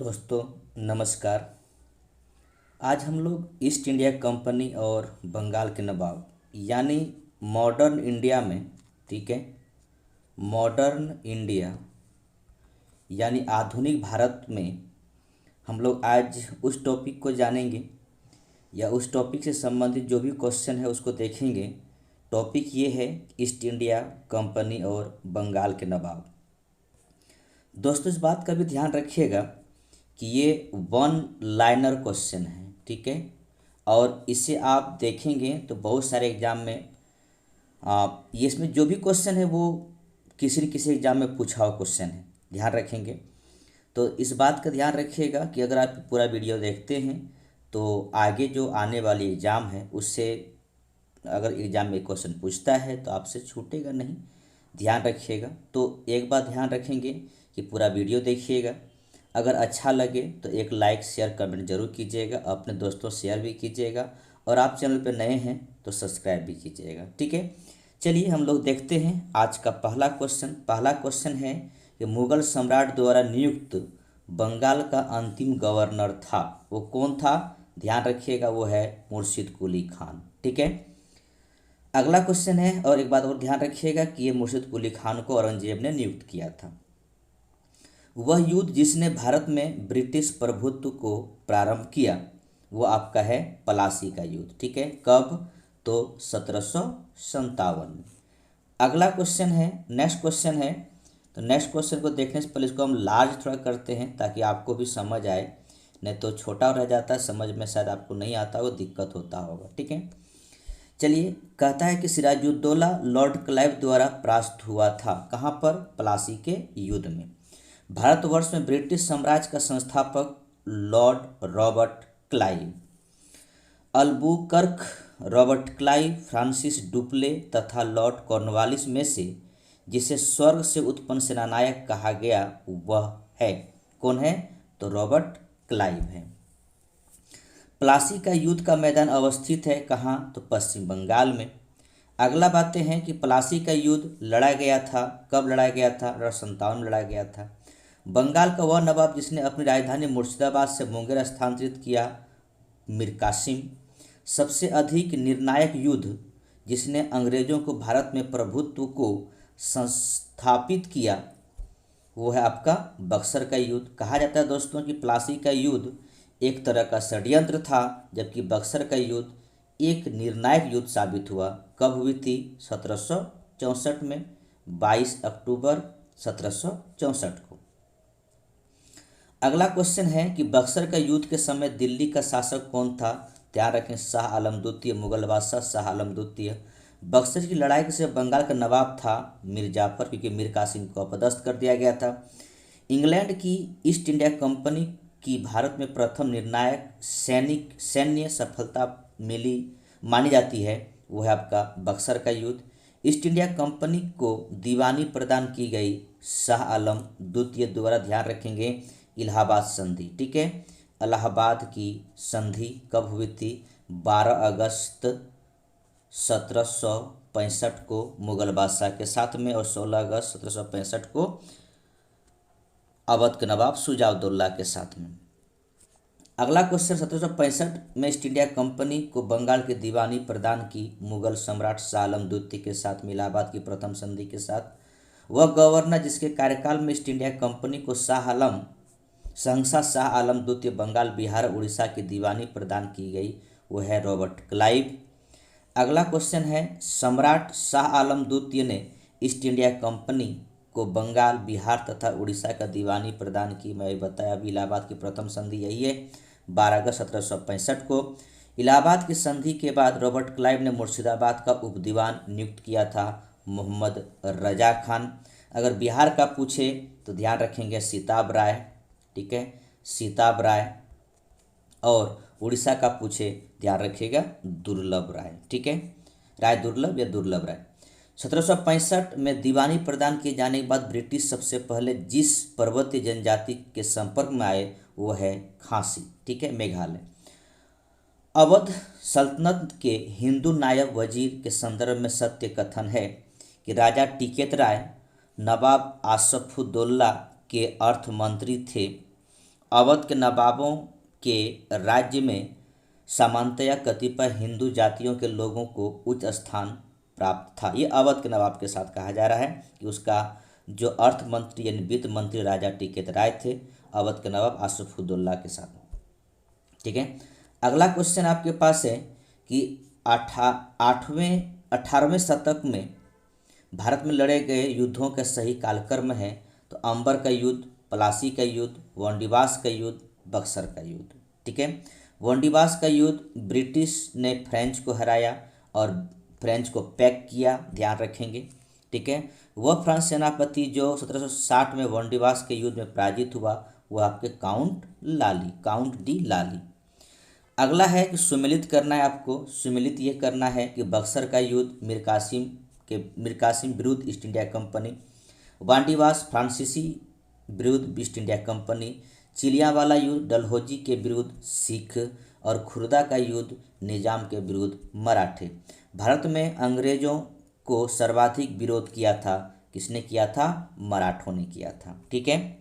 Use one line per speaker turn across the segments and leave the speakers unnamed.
दोस्तों नमस्कार। आज हम लोग ईस्ट इंडिया कंपनी और बंगाल के नवाब यानी मॉडर्न इंडिया में, ठीक है, मॉडर्न इंडिया यानी आधुनिक भारत में हम लोग आज उस टॉपिक को जानेंगे या उस टॉपिक से संबंधित जो भी क्वेश्चन है उसको देखेंगे। टॉपिक ये है ईस्ट इंडिया कंपनी और बंगाल के नवाब। दोस्तों इस बात का भी ध्यान रखिएगा कि ये वन लाइनर क्वेश्चन है, ठीक है, और इसे आप देखेंगे तो बहुत सारे एग्जाम में आप ये इसमें जो भी क्वेश्चन है वो किसी न किसी एग्जाम में पूछा हुआ क्वेश्चन है, ध्यान रखेंगे। तो इस बात का ध्यान रखिएगा कि अगर आप पूरा वीडियो देखते हैं तो आगे जो आने वाली एग्ज़ाम है उससे अगर एग्ज़ाम में क्वेश्चन पूछता है तो आपसे छूटेगा नहीं, ध्यान रखिएगा। तो एक बात ध्यान रखेंगे कि पूरा वीडियो देखिएगा। अगर अच्छा लगे तो एक लाइक शेयर कमेंट जरूर कीजिएगा, अपने दोस्तों शेयर भी कीजिएगा और आप चैनल पर नए हैं तो सब्सक्राइब भी कीजिएगा, ठीक है। चलिए हम लोग देखते हैं आज का पहला क्वेश्चन। पहला क्वेश्चन है कि मुगल सम्राट द्वारा नियुक्त बंगाल का अंतिम गवर्नर था, वो कौन था? ध्यान रखिएगा, वो है मुर्शिद कुली खान, ठीक है। अगला क्वेश्चन है, और एक बात और ध्यान रखिएगा कि ये मुर्शिद कुली खान को औरंगजेब ने नियुक्त किया था। वह युद्ध जिसने भारत में ब्रिटिश प्रभुत्व को प्रारंभ किया वो आपका है प्लासी का युद्ध, ठीक है। कब? तो 1757 में। अगला क्वेश्चन है, नेक्स्ट क्वेश्चन है। तो नेक्स्ट क्वेश्चन को देखने से पहले इसको हम लार्ज थोड़ा करते हैं ताकि आपको भी समझ आए, नहीं तो छोटा रह जाता है, समझ में शायद आपको नहीं आता, वो दिक्कत होता होगा, ठीक है। चलिए, कहता है कि सिराजुद्दौला लॉर्ड क्लाइव द्वारा परास्त हुआ था, कहाँ पर? प्लासी के युद्ध में। भारतवर्ष में ब्रिटिश साम्राज्य का संस्थापक Lord Robert Clive, Albuquerque Robert Clive, Francis Dupleix तथा लॉर्ड कॉर्नवालिस में से जिसे स्वर्ग से उत्पन्न सेनानायक कहा गया वह है, कौन है? तो रॉबर्ट क्लाइव है। प्लासी का युद्ध का मैदान अवस्थित है कहाँ? तो पश्चिम बंगाल में। अगला बातें हैं कि प्लासी का युद्ध लड़ा गया था, कब लड़ा गया था? 1857 में लड़ा गया था। बंगाल का वह नवाब जिसने अपनी राजधानी मुर्शिदाबाद से मुंगेर स्थानांतरित किया, मीर कासिम। सबसे अधिक निर्णायक युद्ध जिसने अंग्रेजों को भारत में प्रभुत्व को संस्थापित किया वो है आपका बक्सर का युद्ध। कहा जाता है दोस्तों कि प्लासी का युद्ध एक तरह का षड्यंत्र था, जबकि बक्सर का युद्ध एक निर्णायक युद्ध साबित हुआ। कब हुई थी? 1764 में, 22 अक्टूबर 1764 को। अगला क्वेश्चन है कि बक्सर का युद्ध के समय दिल्ली का शासक कौन था? ध्यान रखें, शाह आलम द्वितीय, मुगल बादशाह शाह आलम द्वितीय। बक्सर की लड़ाई के समय बंगाल का नवाब था मीर जाफर, क्योंकि मीर कासिम को अपदस्थ कर दिया गया था। इंग्लैंड की ईस्ट इंडिया कंपनी की भारत में प्रथम निर्णायक सैन्य सफलता मिली मानी जाती है, वो है आपका बक्सर का युद्ध। ईस्ट इंडिया कंपनी को दीवानी प्रदान की गई शाह आलम द्वितीय द्वारा, ध्यान रखेंगे, इलाहाबाद संधि, ठीक है। इलाहाबाद की संधि कब हुई थी? 12 अगस्त 1765 को मुगल बादशाह के साथ में, और 16 अगस्त 1765 को अवध के नवाब शुजाउद्दौला के साथ में। अगला क्वेश्चन, 1765 में ईस्ट इंडिया कंपनी को बंगाल की दीवानी प्रदान की मुगल सम्राट शाह आलम द्वितीय के साथ में, इलाहाबाद की प्रथम संधि के साथ। वह गवर्नर जिसके कार्यकाल में ईस्ट इंडिया कंपनी को सहंसा शाह आलम द्वितीय बंगाल, बिहार, उड़ीसा की दीवानी प्रदान की गई, वो है रॉबर्ट क्लाइव। अगला क्वेश्चन है, सम्राट शाह आलम द्वितीय ने ईस्ट इंडिया कंपनी को बंगाल, बिहार तथा उड़ीसा का दीवानी प्रदान की। मैं बताया अभी इलाहाबाद की प्रथम संधि यही है, 12 अगस्त 1765 को। इलाहाबाद की संधि के बाद रॉबर्ट क्लाइव ने मुर्शिदाबाद का उपदीवान नियुक्त किया था मोहम्मद रजा खान। अगर बिहार का पूछे तो ध्यान रखेंगे सीताब राय, ठीक है, सीताब राय। और उड़ीसा का पूछे ध्यान रखिएगा दुर्लभ राय, ठीक है, राय दुर्लभ या दुर्लभ राय। 1765 में दीवानी प्रदान किए जाने के बाद ब्रिटिश सबसे पहले जिस पर्वतीय जनजाति के संपर्क में आए वो है खासी, ठीक है, मेघालय। अवध सल्तनत के हिंदू नायब वजीर के संदर्भ में सत्य कथन है कि राजा टिकैत राय नवाब आसफुद्दौला के अर्थ मंत्री थे अवध के नवाबों के राज्य में सामान्यतया कतिपय हिंदू जातियों के लोगों को उच्च स्थान प्राप्त था। ये अवध के नवाब के साथ कहा जा रहा है कि उसका जो अर्थ मंत्री यानी वित्त मंत्री राजा टिकैत राय थे, अवध के नवाब आसिफउद्दौला के साथ। ठीक है, अगला क्वेश्चन आपके पास है कि 18वें शतक में भारत में लड़े गए युद्धों का सही कालक्रम है। तो अंबर का युद्ध, प्लासी का युद्ध, वांडीवास का युद्ध, बक्सर का युद्ध। ठीक है, वांडीवास का युद्ध ब्रिटिश ने फ्रेंच को हराया और फ्रेंच को पैक किया, ध्यान रखेंगे। ठीक है, वह फ्रांस सेनापति जो 1760 में वांडीवास के युद्ध में पराजित हुआ वह आपके काउंट डी लाली। अगला है कि सुमेलित करना है आपको। सुमेलित ये करना है कि बक्सर का युद्ध मीर कासिम विरुद्ध ईस्ट इंडिया कंपनी, वांडीवास फ्रांसीसी विरुद्ध ईस्ट इंडिया कंपनी, चिलियावाला युद्ध डलहौजी के विरुद्ध सिख और खुर्दा का युद्ध निजाम के विरुद्ध मराठे। भारत में अंग्रेजों को सर्वाधिक विरोध किया था, किसने किया था? मराठों ने किया था। ठीक है,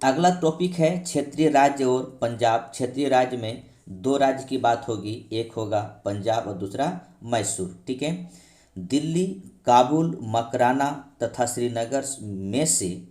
अगला टॉपिक है क्षेत्रीय राज्य और पंजाब। क्षेत्रीय राज्य में दो राज्य की बात होगी, एक होगा पंजाब और दूसरा मैसूर। ठीक है, दिल्ली, काबुल, मकराना तथा श्रीनगर में से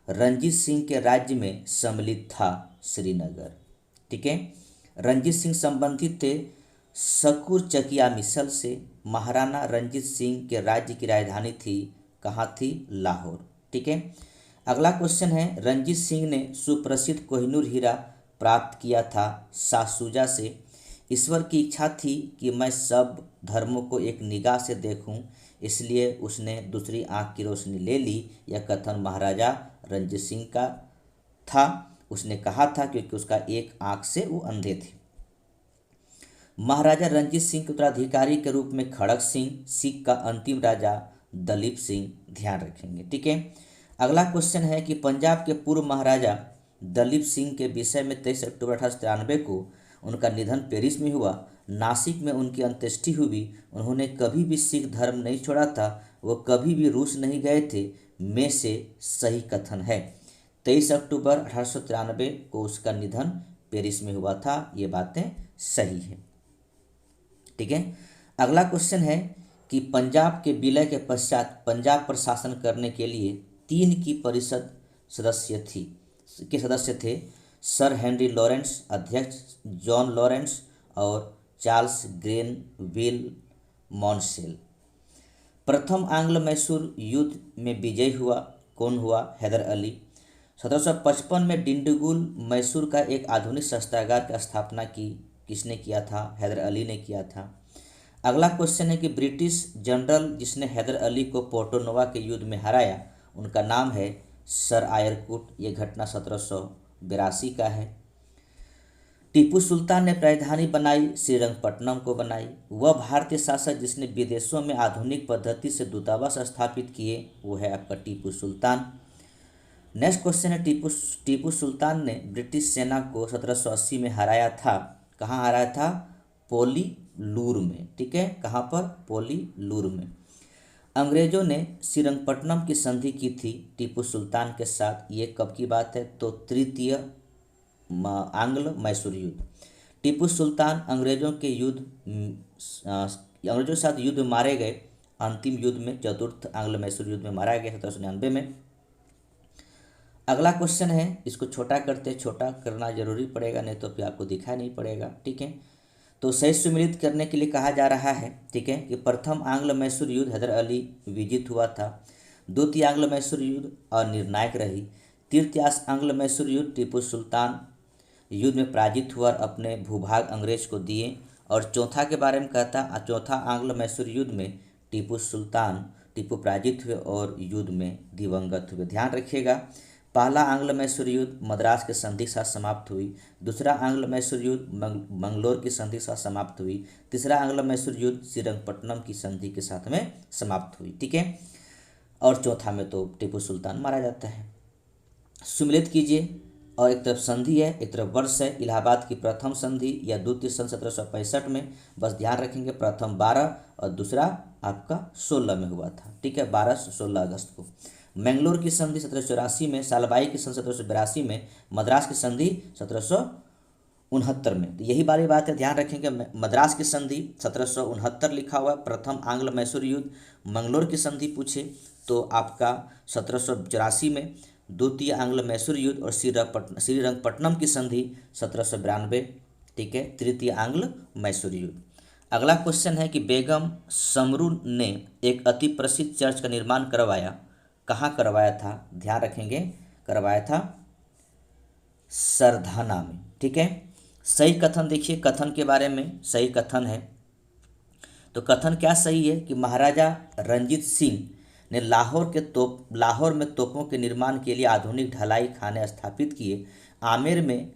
रंजीत सिंह के राज्य में सम्मिलित था श्रीनगर। ठीक है, रंजीत सिंह संबंधित थे सकुर चकिया मिसल से। महाराणा रंजीत सिंह के राज्य की राजधानी थी, कहाँ थी? लाहौर। ठीक है, अगला क्वेश्चन है रंजीत सिंह ने सुप्रसिद्ध कोहिनूर हीरा प्राप्त किया था शाहशुजा से। ईश्वर की इच्छा थी कि मैं सब धर्मों को एक निगाह से देखूं, इसलिए उसने दूसरी आंख की रोशनी ले ली। यह कथन महाराजा रंजीत सिंह का था। उसने कहा था क्योंकि उसका एक आंख से वो अंधे थे। महाराजा रंजीत सिंह के उत्तराधिकारी के रूप में खड़क सिंह, सिख का अंतिम राजा दलीप सिंह, ध्यान रखेंगे। ठीक है, अगला क्वेश्चन है कि पंजाब के पूर्व महाराजा दलीप सिंह के विषय में 23 अक्टूबर 1893 को उनका निधन पेरिस में हुआ। नासिक में उनकी अंत्येष्टि हुई। उन्होंने कभी भी सिख धर्म नहीं छोड़ा था, वो कभी भी रूस नहीं गए थे में से सही कथन है। 23 अक्टूबर 1893 को उसका निधन पेरिस में हुआ था, ये बातें सही हैं। ठीक है, अगला क्वेश्चन है कि पंजाब के विलय के पश्चात पंजाब पर शासन करने के लिए 3 की परिषद सदस्य थे। सर हेनरी लॉरेंस अध्यक्ष, जॉन लॉरेंस और चार्ल्स ग्रेनविल मॉन्सेल। प्रथम आंग्ल मैसूर युद्ध में विजयी हुआ, कौन हुआ? हैदर अली। 1755 में डिंडीगुल मैसूर का एक आधुनिक शस्त्रागार की स्थापना की, किसने किया था? हैदर अली ने किया था। अगला क्वेश्चन है कि ब्रिटिश जनरल जिसने हैदर अली को पोर्टोनोवा के युद्ध में हराया, उनका नाम है सर आयरकुट। ये घटना 1782 का है। टीपू सुल्तान ने राजधानी बनाई, श्रीरंगपट्टनम को बनाई। वह भारतीय शासक जिसने विदेशों में आधुनिक पद्धति से दूतावास स्थापित किए, वो है आपका टीपू सुल्तान। नेक्स्ट क्वेश्चन है टीपू सुल्तान ने ब्रिटिश सेना को 1780 में हराया था। कहाँ हराया था? पोलीलूर में। ठीक है, कहाँ पर? पोलीलूर में। अंग्रेजों ने श्रीरंगपट्टनम की संधि की थी टीपू सुल्तान के साथ। ये कब की बात है? तो तृतीय आंग्ल मैसूर युद्ध। टीपू सुल्तान अंग्रेजों के साथ युद्ध में मारे गए। अंतिम युद्ध में, चतुर्थ आंग्ल मैसूर युद्ध में मारा गया 1799 में। अगला क्वेश्चन है, इसको छोटा करना जरूरी पड़ेगा, नहीं तो फिर आपको दिखाई नहीं पड़ेगा। ठीक है, तो सही सुमेलित करने के लिए कहा जा रहा है, ठीक है, कि प्रथम आंग्ल मैसूर युद्ध हैदर अली विजित हुआ था। द्वितीय आंग्ल मैसूर युद्ध अनिर्णायक रही। तृतीय आंग्ल मैसूर युद्ध टीपू सुल्तान युद्ध में पराजित हुआ और अपने भूभाग अंग्रेज को दिए। और चौथा के बारे में कहता, चौथा आंग्ल मैसूर युद्ध में टीपू पराजित हुए और युद्ध में दिवंगत हुए। ध्यान रखिएगा, पहला आंग्ल मैसूर युद्ध मद्रास के संधि के साथ समाप्त हुई। दूसरा आंग्ल मैसूर युद्ध मंगलोर की संधि के साथ समाप्त हुई। तीसरा आंग्ल मैसूर युद्ध श्रीरंगपट्टनम की संधि के साथ में समाप्त हुई। ठीक है, और चौथा में तो टीपू सुल्तान मारा जाता है। सुमेलित कीजिए, और एक तरफ संधि है, एक तरफ वर्ष है। इलाहाबाद की प्रथम संधि या द्वितीय संधि 1765 में, बस ध्यान रखेंगे, प्रथम 12 और दूसरा आपका 16 में हुआ था। ठीक है, 12 से 16 अगस्त को। मैंगलोर की संधि 1784 में, सालबाई की संधि 1782 में, मद्रास की संधि 1769 में। तो यही वाली बात है, ध्यान रखेंगे। मद्रास की संधि 1769 लिखा हुआ है, प्रथम आंग्ल मैसूर युद्ध। मंगलोर की संधि पूछे तो आपका 1784 में, द्वितीय आंग्ल मैसूर युद्ध और श्रीरंगपट्टनम की संधि 1792, ठीक है, तृतीय आंग्ल मैसूर युद्ध। अगला क्वेश्चन है कि बेगम समरू ने एक अति प्रसिद्ध चर्च का निर्माण करवाया, कहाँ करवाया था? ध्यान रखेंगे, करवाया था सरधाना में, ठीक है। सही कथन देखिए, कथन के बारे में सही कथन है, तो कथन क्या सही है कि महाराजा रंजीत सिंह ने लाहौर में तोपों के निर्माण के लिए आधुनिक ढलाई खाने स्थापित किए। आमेर में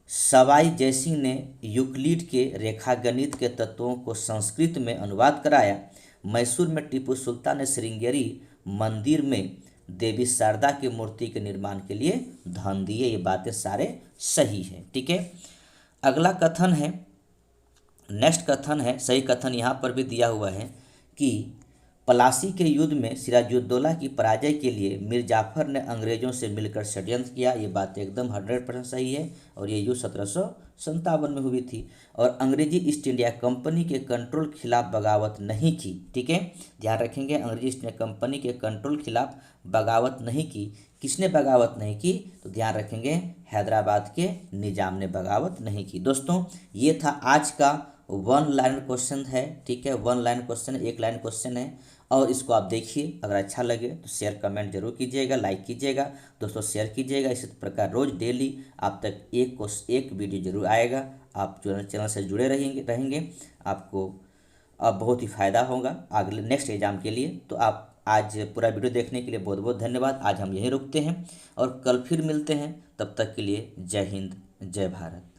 सवाई जयसिंह ने यूक्लिड के रेखागणित के तत्वों को संस्कृत में अनुवाद कराया। मैसूर में टीपू सुल्तान ने श्रृंगेरी मंदिर में देवी शारदा की मूर्ति के निर्माण के लिए धन दिए। ये बातें सारे सही हैं, ठीक है। अगला कथन है, नेक्स्ट कथन है, सही कथन यहाँ पर भी दिया हुआ है कि पलासी के युद्ध में सिराजुद्दौला की पराजय के लिए मीर जाफर ने अंग्रेजों से मिलकर षड्यंत्र किया। ये बात एकदम 100% सही है और ये युद्ध 1757 में हुई थी। और अंग्रेजी ईस्ट इंडिया कंपनी के कंट्रोल खिलाफ बगावत नहीं की, ठीक है, ध्यान रखेंगे। अंग्रेजी ईस्ट इंडिया कंपनी के कंट्रोल खिलाफ बगावत नहीं की। किसने बगावत नहीं की? तो ध्यान रखेंगे, हैदराबाद के निजाम ने बगावत नहीं की। दोस्तों ये था आज का 1 लाइन क्वेश्चन है, ठीक है, 1 लाइन क्वेश्चन, 1 लाइन क्वेश्चन है और इसको आप देखिए। अगर अच्छा लगे तो शेयर कमेंट जरूर कीजिएगा, लाइक कीजिएगा, दोस्तों शेयर कीजिएगा। इसी प्रकार रोज डेली आप तक एक वीडियो जरूर आएगा। आप चैनल से जुड़े रहेंगे आपको अब बहुत ही फ़ायदा होगा अगले नेक्स्ट एग्जाम के लिए। तो आप आज पूरा वीडियो देखने के लिए बहुत बहुत धन्यवाद। आज हम यहीं रुकते हैं और कल फिर मिलते हैं, तब तक के लिए जय हिंद, जय भारत।